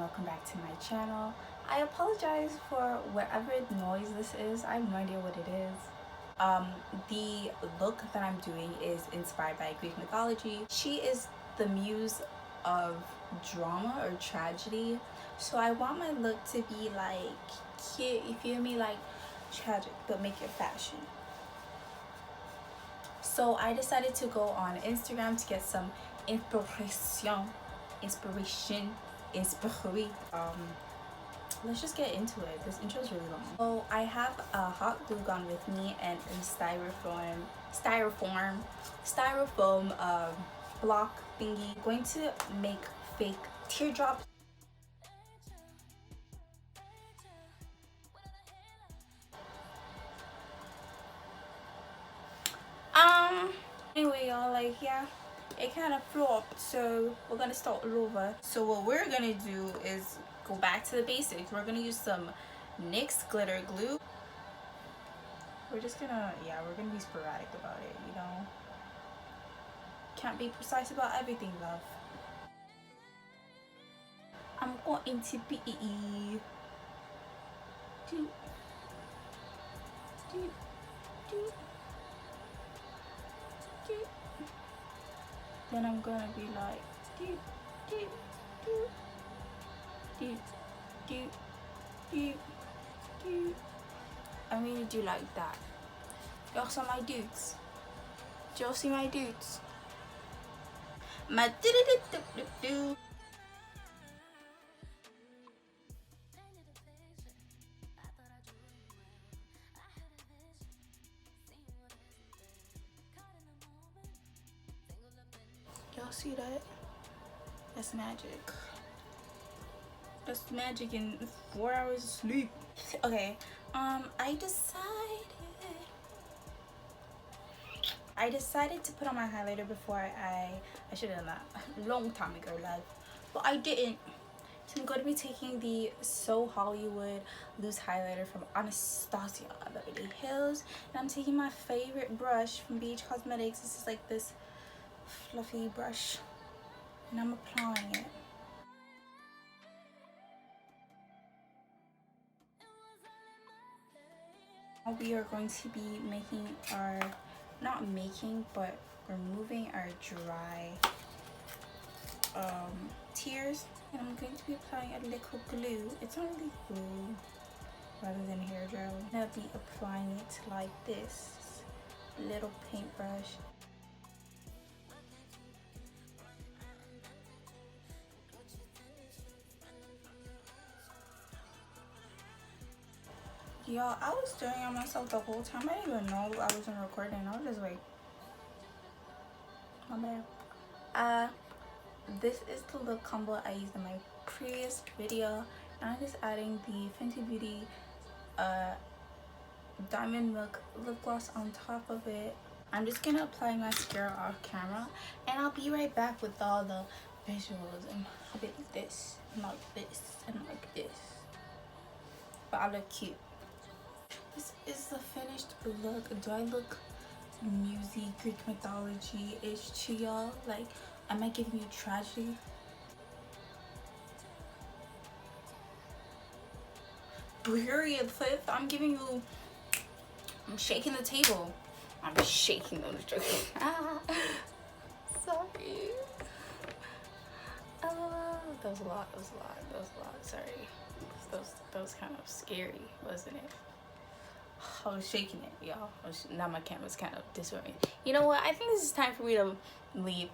welcome back to my channel. I apologize for whatever noise this is. I have no idea what it is. The look that I'm doing is inspired by Greek mythology. She is the muse of drama or tragedy, so I want my look to be like cute, you feel me, like tragic, but make it fashion. So I decided to go on Instagram to get some inspiration. Let's just get into it. This intro is really long. So I have a hot glue gun with me and a styrofoam block thingy. I'm going to make fake teardrops. Anyway, y'all, like, yeah, it kind of flopped, so we're gonna start all over. So what we're gonna do is go back to the basics. We're gonna use some NYX glitter glue. We're just gonna, yeah, we're gonna be sporadic about it, you know. Can't be precise about everything, love. I'm going to be then I'm gonna be like I'm gonna do like that. Y'all saw my dudes? Did y'all see my dudes? My do. Y'all see that? That's magic. That's magic in 4 hours of sleep. Okay, I decided to put on my highlighter before I should have done that a long time ago, love, but I didn't. So I'm going to be taking the So Hollywood loose highlighter from Anastasia Beverly Hills, and I'm taking my favorite brush from Beach Cosmetics. This is like this fluffy brush, and I'm applying it. Now we are going to be making our, but removing our dry tears, and I'm going to be applying a little glue. It's not really glue, rather than hair gel. I'm gonna be applying it like this, little paintbrush. Y'all, I was staring at myself the whole time. I didn't even know I wasn't recording. I was just like, my bad. This is the lip combo I used in my previous video. And I'm just adding the Fenty Beauty Diamond Milk lip gloss on top of it. I'm just gonna apply mascara off camera, and I'll be right back with all the visuals. And I'll be like this, and like this, and like this. But I look cute. This is the finished look. Do I look musy, Greek mythology-ish to y'all? Like, am I giving you tragedy? Period, fifth. I'm giving you, I'm shaking the table. I'm shaking them. Sorry. That was a lot. Sorry. That was kind of scary, wasn't it? I was shaking it, y'all. Now my camera's kind of disoriented. You know what? I think this is time for me to leave.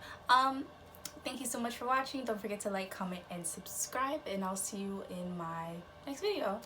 Thank you so much for watching. Don't forget to like, comment, and subscribe. And I'll see you in my next video.